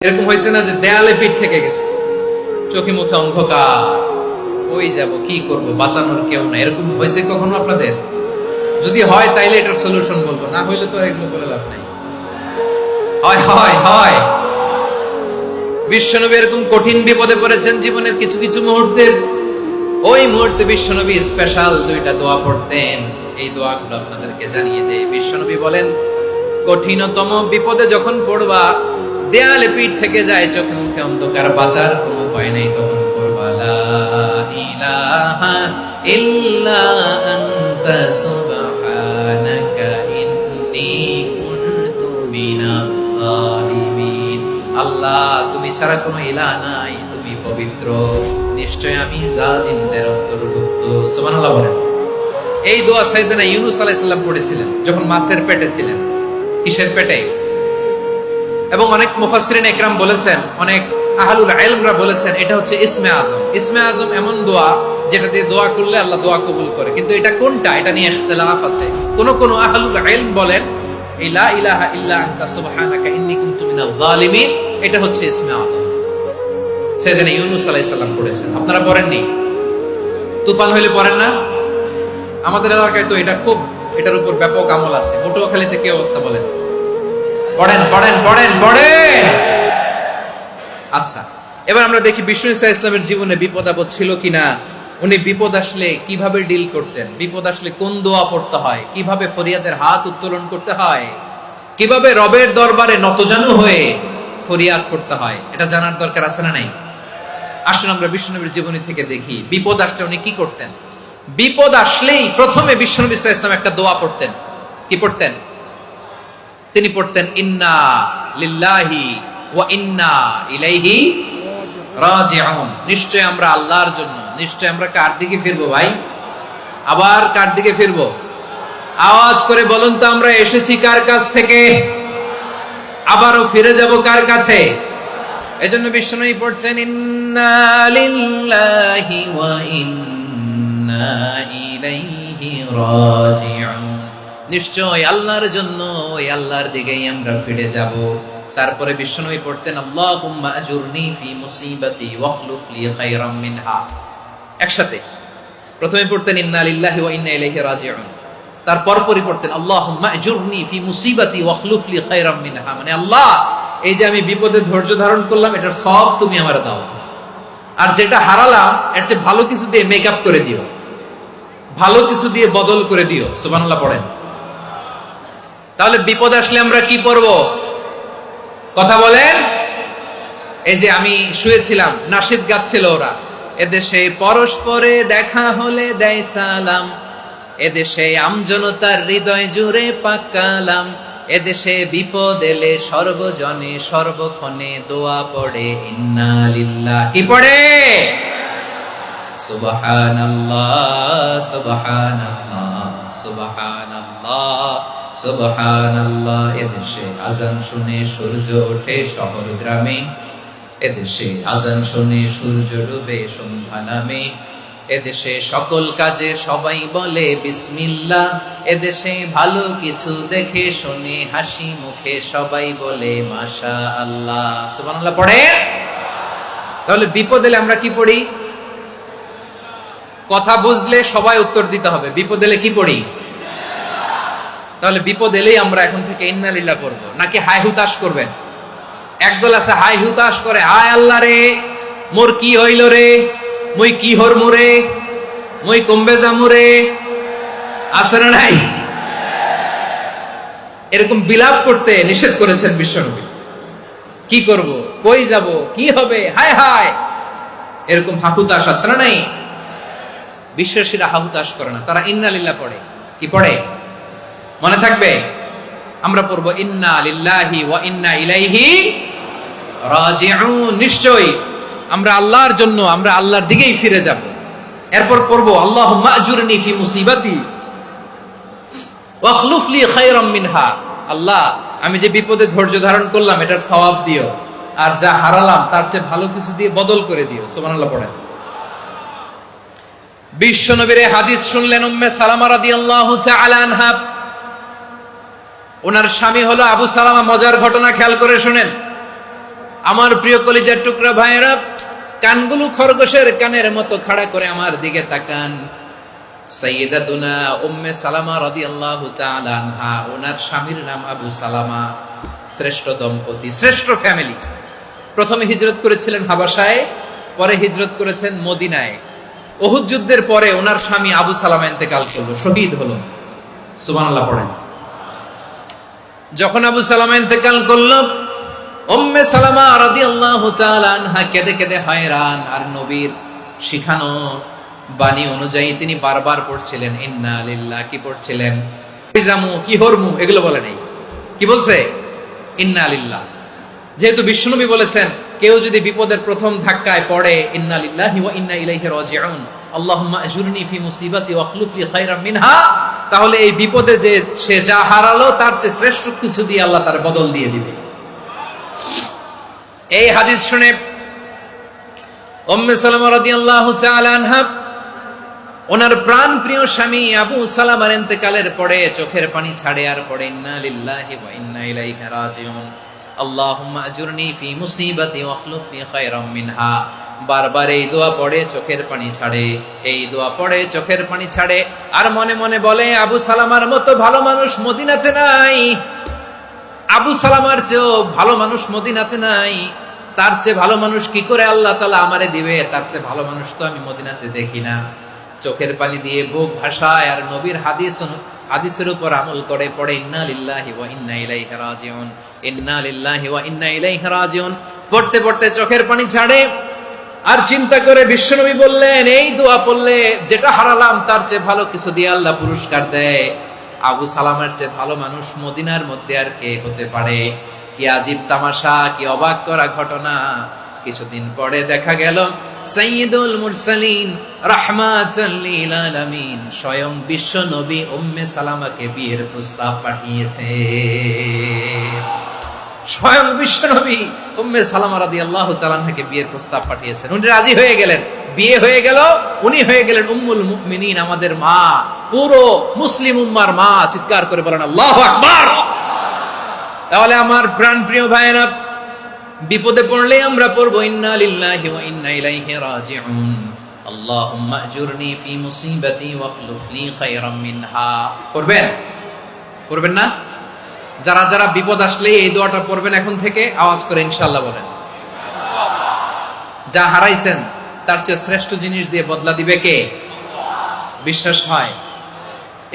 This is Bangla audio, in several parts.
এরকম হয়েছে না যে দেয়ালে পিঠ থেকে গেছে, চোখে মুখে অন্ধকার, ওই যাব কি করব, বাঁচানোর কেউ না, এরকম হয়েছে কখনো আপনাদের? যদি হয় তাইলে এটার সলিউশন বলবো, না হইলে তো এগুলো বলে লাভ নাই। হয় হয় হয় বিশ্বনবী এরকম কঠিন বিপদে পড়েছেন জীবনের কিছু কিছু মুহূর্তে। ওই মুহূর্তে বিশ্বনবী স্পেশাল দুইটা দোয়া পড়তেন। এই দোয়াগুলো আপনাদেরকে জানিয়ে দেয়। বিশ্বনবী বলেন, কঠিনতম বিপদে যখন পড়বা, দেয়ালে পিঠ থেকে যায়, চোখে মুখে অন্ধকার, বাঁচার কোনো উপায় নাই, তখন পড়বা লা ইলাহা ইল্লা আনতা সুবহানাকা ইন্নী কুনতু মিনাল যালিমিন। আল্লাহ, তুমি ছাড়া কোনো ইলাহ নাই, তুমি পবিত্র, নিশ্চয় আমি জালিমদের অন্তর্ভুক্ত। সুবহানাল্লাহ বলেন। এই দোয়া সাইয়েদনা ইউনূস আলাইহিস সালাম পড়েছিলেন যখন মাছের পেটে ছিলেন। কিসের পেটে? এবং অনেক মুফাসসিরিন ইকরাম বলেছেন, অনেক আহলুল ইলমরা বলেছেন, এটা হচ্ছে ইসমে আজম। ইসমে আজম এমন দোয়া যেটা দিয়ে দোয়া করলে আল্লাহ দোয়া কবুল করে, কিন্তু এটা কোনটা, এটা নিয়ে ইখতিলাফ আছে। কোন কোন আহলুল ইলম বলেন এই লা ইলাহা ইল্লা আনতা সুবহানাকা ইন্নী কুনতু মিনাল যালিমিন, এটা হচ্ছে ইসমে আজম। সাইয়েদনা ইউনূস আলাইহিস সালাম পড়েছেন। আপনারা পড়েননি? তুফান হইলে পড়েন না? আমাদের এলাকায় তো এটা খুব, এটার উপর ব্যাপক আমল আছে। পটুয়াখালীতে কি অবস্থা বলেন? পড়েন পড়েন পড়েন পড়েন। আচ্ছা, এবার আমরা দেখি বিষ্ণু ঈসা ইসলামের জীবনে বিপদ আপদ ছিল কিনা। উনি বিপদ আসলে কিভাবে ডিল করতেন, বিপদ আসলে কোন দোয়া পড়তে হয়, কিভাবে ফরিয়াদের হাত উত্তোলন করতে হয়, কিভাবে রবের দরবারে নতজানু হয়ে ফরিয়াদ করতে হয়, এটা জানার দরকার আছে না নাই? আসুন আমরা বিষ্ণুনবীর জীবনী থেকে দেখি বিপদ আসলে উনি কি করতেন। বিপদ আসলেই প্রথমে বিষ্ণুনবী সাল্লাল্লাহু আলাইহি ওয়াসাল্লাম একটা দোয়া পড়তেন। কি পড়তেন? তিনি পড়তেন ইন্না লিল্লাহি ওয়া ইন্না ইলাইহি রাজিউন। নিশ্চয় আমরা আল্লাহর জন্য, নিশ্চয় আমরা কার দিকে ফিরবো ভাই? আবার কার দিকে ফিরবো? আওয়াজ করে বলুন তো, আমরা এসেছি কার কাছ থেকে, আবারও ফিরে যাব কার কাছে? এজন্য বিষ্ণুই পড়ছেন ইন্না লিল্লাহি ওয়া ইন্না ইলাইহি রাজিউন। নিশ্চয় আল্লাহর জন্য, ওই আল্লাহর দিকেই আমরা ফিরে যাব। তারপরে বিষ্ণুই পড়তেন আল্লাহুম্মা আজুরনি ফি মুসিবাতি ওয়াখলুফ লি খায়রাম মিনহা। একসাথে প্রথমে পড়তেন ইন্না লিল্লাহি ওয়া ইন্না ইলাইহি রাজিউন, তারপর পড়তেন আল্লাহুম্মা আজুরনি ফি মুসিবাতি ওয়াখলুফ লি খায়রাম মিনহা। মানে আল্লাহ, এই যে আমি বিপদে ধৈর্য ধারণ করলাম, এটার সব তুমি আমারে দাও, আর যেটা হারালাম এর চেয়ে ভালো কিছু দিয়ে মেকআপ করে দিও, ভালো কিছু দিয়ে বদল করে দিও। সুবহানাল্লাহ পড়েন। তাহলে বিপদ আসলে আমরা কি পড়ব? কথা বলেন। এই যে আমি শুয়েছিলাম, নাশিদ গাচ্ছিল ওরা, এদেশে পরস্পরে দেখা হলে দেয় সালাম, এদেশে আমজনতার হৃদয় জুড়ে পাকালাম, এদেশে বিপদ এলে সর্বজনে সর্বক্ষণে দোয়া পড়ে ইন্না লিল্লাহি। কি পড়ে? সুবহানাল্লাহ সুবহানাল্লাহ সুবহানাল্লাহ সুবহানাল্লাহ। এদেশে আজান শুনে সূর্য ওঠে শহর গ্রামে, এদেশে আজান শুনে সূর্য ডুবে সন্ধ্যা নামে, এদেশে সকল কাজে সবাই বলে বিসমিল্লাহ, এদেশে ভালো কিছু দেখে শুনে হাসি মুখে সবাই বলে মাশাআল্লাহ। সুবহানাল্লাহ পড়ে। তাহলে বিপদ এলে আমরা কি পড়ি? কথা বুঝলে সবাই উত্তর দিতে হবে। বিপদ এলে কি পড়ি? তাহলে বিপদ এলেই আমরা এখন থেকে ইন্না লিল্লাহ পড়বো, নাকি হাই হুতাশ করবেন? একদল আছে হাই হুতাশ করে, হায় আল্লাহ রে, মোর কি হইল রে, মুই কি হরমু রে, মুই কমবে যামু রে, আছে না নাই? এরকম বিলাপ করতে নিষেধ করেছেন বিশ্বনবী। কি করব, কই যাব, কি হবে, হায় হায়, এরকম হাহুতাশ আছে না নাই? বিশ্বাসীরা হাহুতাশ করে না, তারা ইন্না লিল্লাহ পড়ে। কি পড়ে? মনে থাকবে? আমরা পড়বো ইন্না লিল্লাহি ওয়া ইন্না ইলাইহি রাজিউন। নিশ্চয়ই আমরা আল্লাহর জন্য, আমরা আল্লাহর দিকেই ফিরে যাব। এরপর পড়বো আল্লাহুম্মা আজুরনি ফি মুসিবাতি ওয়াখলুফ লি খায়রাম মিনহা। আল্লাহ, আমি যে বিপদে ধৈর্য ধারণ করলাম এটার সওয়াব দিও, আর যা হারালাম তার চেয়ে ভালো কিছু দিয়ে বদল করে দিও। সুবহানাল্লাহ পড়েন। বিশ্বনবীর হাদিস শুনলেন উম্মে সালামা রাদিয়াল্লাহু তাআলা আনহা। ওনার স্বামী হলো আবু সালামা। মজার ঘটনা খেয়াল করে শুনেন। আমার প্রিয় কলিজার টুকরা ভাইয়েরা, কানগুলো খরগোশের কানের মতো খাড়া করে আমার দিকে তাকান। সাইয়্যিদাতুনা উম্মে সালামা রাদিয়াল্লাহু তাআলা আনহা, ওনার স্বামীর নাম আবু সালামা। শ্রেষ্ঠ দম্পতি, শ্রেষ্ঠ ফ্যামিলি। প্রথমে হিজরত করেছিলেন হাবাসায়, পরে হিজরত করেছেন মদিনায়। উহুদ যুদ্ধের পরে ওনার স্বামী আবু সালামা ইন্তেকাল করলো, শহীদ হলো। সুবহানাল্লাহ পড়েন। যখন আবু সালামা ইন্তেকাল করলো, উম্মে সালামা রাদিয়াল্লাহু তাআলা আনহা কেঁদে কেঁদে হয়রান। আর নবীর শিখানো বাণী অনুযায়ী তিনি বারবার পড়ছিলেন ইন্না লিল্লাহ। কি পড়ছিলেন? জামু কি হরমু এগুলো বলে নাই, কি বলছে? ইন্না লিল্লাহ। যেহেতু বিশ্বনবী বলেছেন কেউ যদি বিপদের প্রথম ধাক্কায় পড়ে ইন্না লিল্লাহি ওয়া ইন্না ইলাইহি রাজিউন, আল্লাহুম্মা আজুরনি ফি মুসিবাতি ওয়া আখলুফ লি খায়রাম মিনহা, তাহলে এই বিপদে যে সে যা হারালো তার চেয়ে শ্রেষ্ঠ কিছু দিয়ে আল্লাহ তার বদল দিয়ে দিবে। এই হাদিস শুনে উম্মে সালামা রাদিয়াল্লাহু তাআলা আনহা ওনার প্রাণ প্রিয় স্বামী আবু সালামার ইন্তেকালের পরে চোখের পানি ছাড়ে আর পড়ে ইন্না লিল্লাহি ওয়া ইন্না ইলাইহি রাজিউন, আল্লাহুম্মা আজুরনি ফি মুসিবাতি ওয়া আখলুফ লি খায়রাম মিনহা। বারবার এই দোয়া পড়ে চোখের পানি ছাড়ে, এই দোয়া পড়ে চোখের পানি ছাড়ে, আর মনে মনে বলে আবু সালামার মতো ভালো মানুষ মদিনাতে নাই, আবু সালামার চেয়েও ভালো মানুষ মদিনাতে নাই, তার চেয়ে ভালো মানুষ কি করে আল্লাহ তাআলা আমারে দিবে, তার চেয়ে ভালো মানুষ তো আমি মদিনাতে দেখি না। চোখের পানি দিয়ে বুক ভাসায় আর নবীর হাদিসের উপর আমল করে পড়ে ইন্না লিল্লাহি ওয়া ইন্না ইলাইহি রাজিউন, ইন্না লিল্লাহি ওয়া ইন্না ইলাইহি রাজিউন। পড়তে পড়তে চোখের পানি ছাড়ে আর চিন্তা করে বিশ্বনবী বললেন এই দোয়া পড়লে যেটা হারালাম তার চেয়ে ভালো কিছু দিয়ে আল্লাহ পুরস্কার দেয়। আবু সালামের চেয়ে ভালো মানুষ মদিনার মধ্যে আর কে হতে পারে? কি আজীব তামাশা, কি অবাক করা ঘটনা। কিছুদিন পরে দেখা গেল সাইয়্যিদুল মুরসালিন রাহমাতাল লিল আলামিন স্বয়ং বিশ্ব নবী উম্মে সালামাকে বিয়ের প্রস্তাব পাঠিয়েছে। স্বয়ং বিশ্ব নবী উম্মে সালামা রাদিয়াল্লাহু তাআলা আনহাকে বিয়ের প্রস্তাব পাঠিয়েছেন। উনি রাজি হয়ে গেলেন, বিয়ে হয়ে গেল, উনি হয়ে গেলেন উম্মুল মুমিনিন, আমাদের মা, পুরো মুসলিম উম্মার মা। চিৎকার করে বলেন আল্লাহু আকবার। তাহলে আমার প্রাণ প্রিয় ভাইয়েরা, বিপদে পড়লে আমরা পড়বো ইন্না লিল্লাহি ওয়া ইন্না ইলাইহি রাজিউন, আল্লাহুম্মা আজুরনি ফি মুসিবাতি ওয়া আখলুফ লি খায়রাম মিনহা। পড়বেন? পড়বেন না? যারা যারা বিপদ আসলে এই দোয়াটা পড়বেন এখন থেকে আওয়াজ করে ইনশাআল্লাহ বলেন। যা হারাইছেন তার চেয়ে শ্রেষ্ঠ জিনিস দিয়ে বদলা দিবে কে? বিশ্বাস হয়?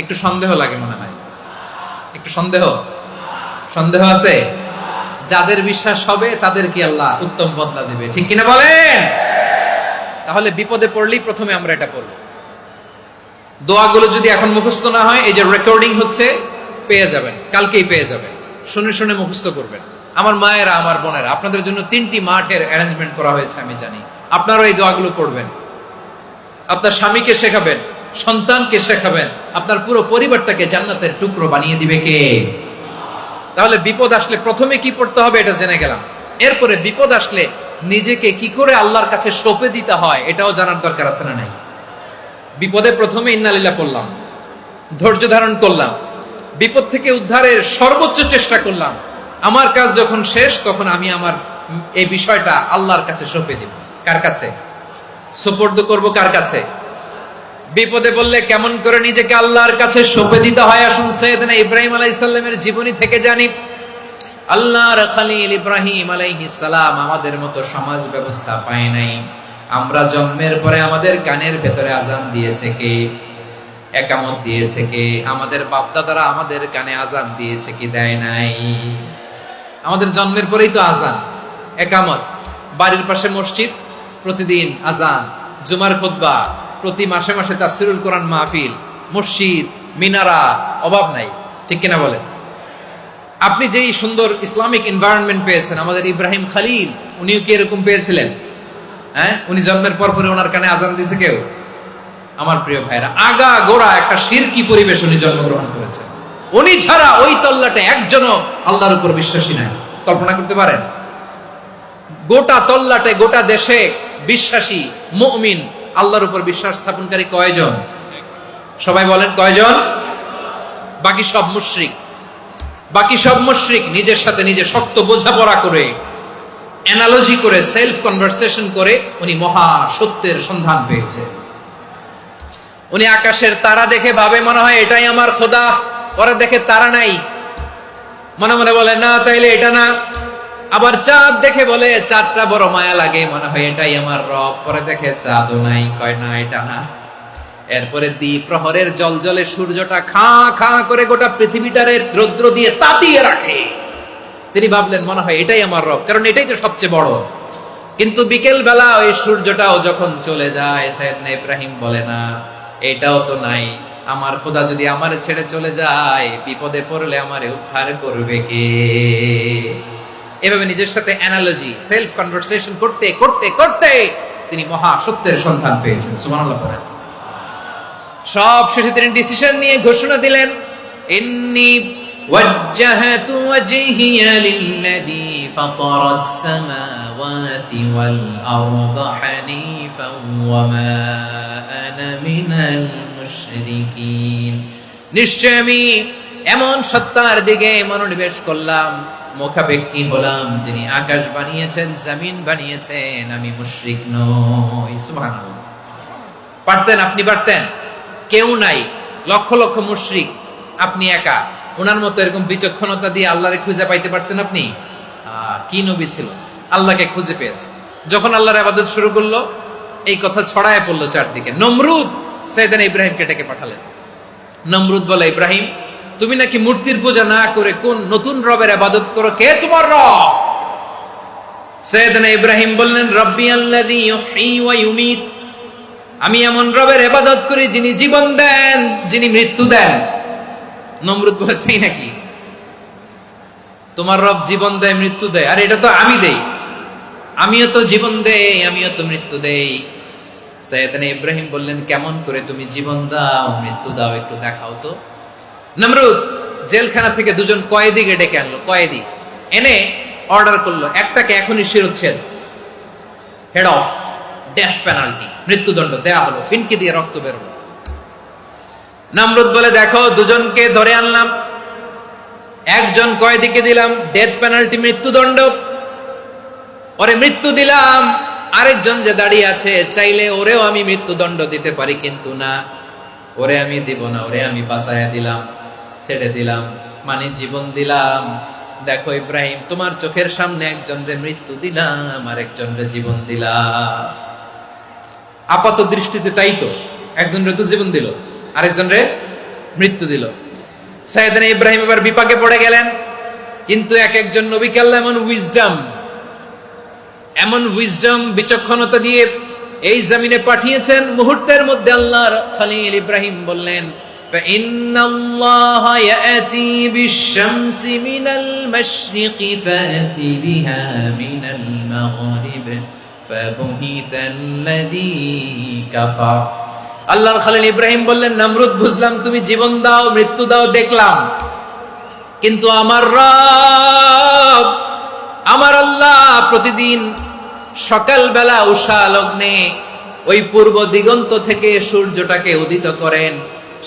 একটু সন্দেহ লাগে মনে হয়, একটু সন্দেহ আছে? যাদের বিশ্বাস হবে তাদের কি আল্লাহ উত্তম বদলা দিবে, ঠিক কিনা বলেন? তাহলে বিপদে পড়লেই প্রথমে আমরা এটা পড়ব। দোয়াগুলো যদি এখন মুখস্থ না হয়, এই যে রেকর্ডিং হচ্ছে পেয়ে যাবেন, কালকেই পেয়ে যাবেন। শুনে শুনে মুখস্থ করবেন। আমার মায়েরা, আমার বোনেরা, আপনাদের জন্য 3টি মাঠের অ্যারেঞ্জমেন্ট করা হয়েছে, আমি জানি। আপনারাও এই দোয়াগুলো পড়বেন, আপনার স্বামীকে শেখাবেন, সন্তানকে শেখাবেন, আপনার পুরো পরিবারটাকে জান্নাতের টুকরো বানিয়ে দিবে কে? তাহলে বিপদ আসলে প্রথমে কি পড়তে হবে এটা জেনে গেলাম। এরপরে বিপদ আসলে নিজেকে কি করে আল্লাহর কাছে সঁপে দিতে হয় এটাও জানার দরকার আছে না নাই? বিপদে প্রথমে ইন্না লিল্লাহ পড়লাম, ধৈর্য ধারণ করলাম, বিপদ থেকে উদ্ধারের সর্বোচ্চ চেষ্টা করলাম। আমার কাজ যখন শেষ তখন আমি আমার এই বিষয়টা আল্লাহর কাছে সঁপে দিব। কার কাছে সুপর্দ করব? কার কাছে? বিপদে বললে কেমন করে নিজেকে আল্লাহর কাছে সঁপে দিতে হয় আসুন সাইয়েদনা ইব্রাহিম আলাইহিস সালামের জীবনী থেকে জানি। আল্লাহর খলিল ইব্রাহিম আলাইহিস সালাম আমাদের মতো সমাজ ব্যবস্থা পায় নাই। আমরা জন্মের পরে আমাদের কানের ভেতরে আজান দিয়েছে কে? একামত দিয়েছে কে? আমাদের বাপদাদারা আমাদের কানে আজান দিয়েছে কি? দেয় নাই। আমাদের জন্মের পরেই তো আজান, একামত, বাড়ির পাশে মসজিদ, প্রতিদিন আজান, জুমার খুতবা, প্রতি মাসে মাসে তাফসিরুল কোরআন মাহফিল, মসজিদ, মিনারা, অভাব নাই, ঠিক কিনা বলেন? আপনি যেই সুন্দর ইসলামিক এনভায়রনমেন্ট পেয়েছেন, আমাদের ইব্রাহিম খলিল উনিও কি এরকম পেয়েছিলেন? হ্যাঁ, উনি জন্মের পর পরে ওনার কানে আজান দিয়েছে কেউ? আমার প্রিয় ভাইরা, আগা গোড়া একটা শিরকি পরিবেশ উনি জন্মগ্রহণ করেছেন। উনি ছাড়া ওই তল্লাটে একজনও আল্লাহর উপর বিশ্বাসী নাই। কল্পনা করতে পারেন? গোটা তল্লাটে, গোটা দেশে বিশ্বাসী মুমিন, আল্লাহর উপর বিশ্বাস স্থাপনকারী কয়জন? সবাই বলেন কয়জন? বাকি সব মুশরিক। বাকি সব মুশরিক নিজের সাথে নিজে শক্ত বোঝাপড়া করে অ্যানালজি করে, সেলফ কনভারসেশন করে উনি মহা সত্যের সন্ধান পেয়েছে। উনি আকাশের তারা দেখে ভাবে মনে হয় এটাই আমার খোদা, পরে দেখে তারা নাই, মনে মনে বলে না তাইলে এটা না। আবার চাঁদ দেখে বলে চাঁদটা বড় মায়া লাগে, মনে হয় এটাই আমার রব, পরে দেখে চাঁদও নাই, কয় না এটা না। এরপরে দ্বীপ প্রহরের জলজলে সূর্যটা খা খা করে গোটা পৃথিবীটারে রৌদ্র দিয়ে তাতিয়ে রাখে। তিনি ভাবলেন মনে হয় এটাই আমার রব, কারণ এটাই তো সবচেয়ে বড়। কিন্তু বিকেল বেলা ওই সূর্যটাও যখন চলে যায়, সাইয়েদনা ইব্রাহিম বলে না এটাও তো নাই, আমার খোদা যদি আমারে ছেড়ে চলে যায়, বিপদে পড়লে আমারে উদ্ধার করবে কে? এভাবে নিজের সাথে অ্যানালজি, সেলফ কনভারসেশন করতে করতে করতে তিনি মহা সত্যের সন্ধান পেয়েছেন। সুবহানাল্লাহ পড়েন। সব শেষে তিনি ডিসিশন নিয়ে ঘোষণা দিলেন, ইন্নী ওয়াজ্জাহাতু ওয়াজহিয়া লিল্লাযী ফাতারাস সামাওয়াতি ওয়াল আরদা হানিফান ওয়া মা আনা মিনাল মুশরিকিন। নিশ্চয় আমি এমন সত্তার দিকে মনোনিবেশ করলাম, মুখাপেক্ষী হলাম, যিনি আকাশ বানিয়েছেন, জমিন বানিয়েছেন, আমি মুশরিক নই। সুবহানাল্লাহ। পারতেন, আপনি পারতেন? কেউ নাই, লক্ষ লক্ষ মুশরিক, আপনি একা। ওনার মতো এরকম বিচক্ষণতা দিয়ে আল্লাহরে খুঁজে পাইতে পারতেন আপনি? কি নবী ছিল, আল্লাহকে খুঁজে পেয়েছে। যখন আল্লাহর ইবাদত শুরু করলো, এই কথা ছড়ায় পড়লো চারদিকে। নমরুদ সাইয়েদনা ইব্রাহিমকে ডেকে পাঠালেন। নমরুদ বলে, ইব্রাহিম তুমি নাকি মূর্তির পূজা না করে কোন নতুন রবের ইবাদত করো, কে তোমার রব? সাইয়েদনা ইব্রাহিম বললেন, রব্বি আল্লাযী ইউহয়ী ওয়া ইউমীত, আমি এমন রবের ইবাদত করি যিনি জীবন দেন, যিনি মৃত্যু দেন। নমরুদ বলে, তাই নাকি? তোমার রব জীবন দেয়, মৃত্যু দেয়, আর এটা তো আমি দেই, আমিও তো জীবন দেই, আমিও তো মৃত্যু দেই। সাইয়েদনা ইব্রাহিম বললেন, কেমন করে তুমি জীবন দাও, মৃত্যু দাও, একটু দেখাও তো। নমরুদ জেলখানা থেকে দুজন কয়েদিকে ডেকে আনলো, কয়েদি এনে অর্ডার করলো, একটাকে এখনই শিরোচ্ছেদ, হেড অফ, ডেথ পেনাল্টি, মৃত্যুদণ্ড দেয়া হলো, ফিনকি দিয়ে রক্ত বেরোলো। নমরুদ বলে, দেখো দুজনকে ধরে আনলাম, একজন কয়েদিকে দিলাম ডেথ পেনাল্টি, মৃত্যুদণ্ড, ওরে মৃত্যু দিলাম। আরেকজন যে দাঁড়িয়ে আছে, চাইলে ওরেও আমি মৃত্যুদণ্ড দিতে পারি, কিন্তু না, ওরে আমি দিব না, ওরে আমি বাঁচাইয়া দিলাম, ছেড়ে দিলাম, মানে জীবন দিলাম। দেখো ইব্রাহিম, তোমার চোখের সামনে একজনরে মৃত্যু দিলাম, আর একজনরে জীবন দিলাম। আপাত দৃষ্টিতে তাই তো, একজনরে তো জীবন দিল, আরেকজনরে মৃত্যু দিল। সাইয়েদনা ইব্রাহিম এবার বিপাকে পড়ে গেলেন। কিন্তু এক একজন নবীকে আল্লাহ এমন উইজডম বিচক্ষণতা দিয়ে এই জমিনে পাঠিয়েছেন, মুহূর্তের মধ্যে আল্লাহর খলিল ইব্রাহিম বললেন, ফাইন্নাল্লাহা ইয়াতি বিশ-শামসি মিনাল মাশরিকি ফাতি বিহা মিনাল মাগরিব ফাবুহিতাল্লাযী কাফার। আল্লাহর খলিল ইব্রাহিম বললেন, নমরুদ বুঝলাম তুমি জীবন দাও, মৃত্যু দাও, দেখলাম, কিন্তু আমার রব, আমার আল্লাহ প্রতিদিন সকালবেলা উষা লগ্নে ওই পূর্ব দিগন্ত থেকে সূর্যটাকে উদিত করেন,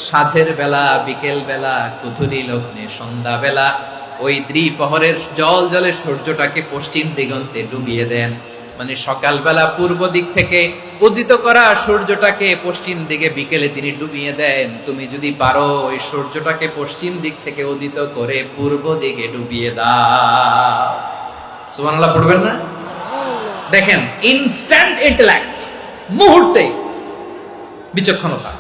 সাঁঝের বেলা, বিকেল বেলা, কুথুরি লগ্নে, সন্ধ্যা বেলা ওই দ্বিপ্রহরের জল জলে সূর্যটাকে পশ্চিম দিগন্তে ডুবিয়ে দেন। মানে সকালবেলা পূর্ব দিক থেকে উদিত করা সূর্যটাকে পশ্চিম দিকে বিকেলে তিনি ডুবিয়ে দেন। তুমি যদি পারো ওই সূর্যটাকে পশ্চিম দিক থেকে উদিত করে পূর্ব দিকে ডুবিয়ে দাও। সুবহানাল্লাহ পড়বেন না? দেখেন, ইনস্ট্যান্ট ইন্টেলেক্ট, মুহূর্তে বিচক্ষণতা,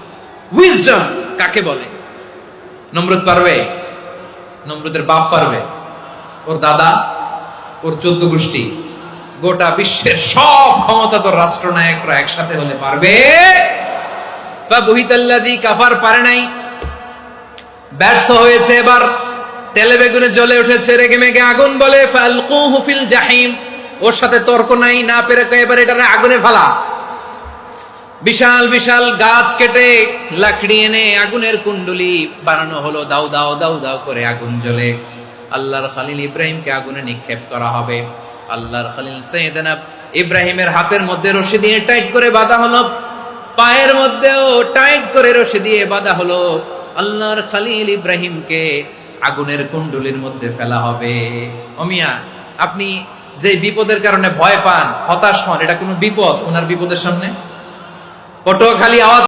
উইজডম কাকে বলে? নমরুদ পারবে? নমরুদের বাপ পারবে? ওর দাদা, ওর 14 গোষ্ঠী, গোটা বিশ্বের সব ক্ষমতাধর রাষ্ট্রনায়করা একসাথে হলে পারবে? ফাবুহিতাল্লাযী কাফার পারে নাই, ব্যর্থ হয়েছে। এবার তেলে বেগুনে জ্বলে উঠেছে, রেগে মেগে আগুন বলে, ফালকুহু ফিল জাহিম, ওর সাথে তর্ক নাই, না পেরে এবার এটারে আগুনে ফেলা। বিশাল বিশাল গাছ কেটে লাকড়ি এনে আগুনের কুণ্ডলি বানানো হলো, দাও দাও দাও দাও করে আগুন জ্বলে। আল্লাহর খলিল ইব্রাহিমকে আগুনে নিক্ষেপ করা হবে। আল্লাহর খলিল সাইয়েদনা ইব্রাহিমের হাতের মধ্যে রশি দিয়ে টাইট করে বাঁধা হলো, পায়ের মধ্যেও টাইট করে রশি দিয়ে বাঁধা হলো। আল্লাহর খলিল ইব্রাহিমকে আগুনের কুণ্ডলির মধ্যে ফেলা হবে। ও মিয়া, আপনি যে বিপদের কারণে ভয় পান, হতাশ হন, এটা কোনো বিপদ ওনার বিপদের সামনে? পটুয়াখালী আওয়াজ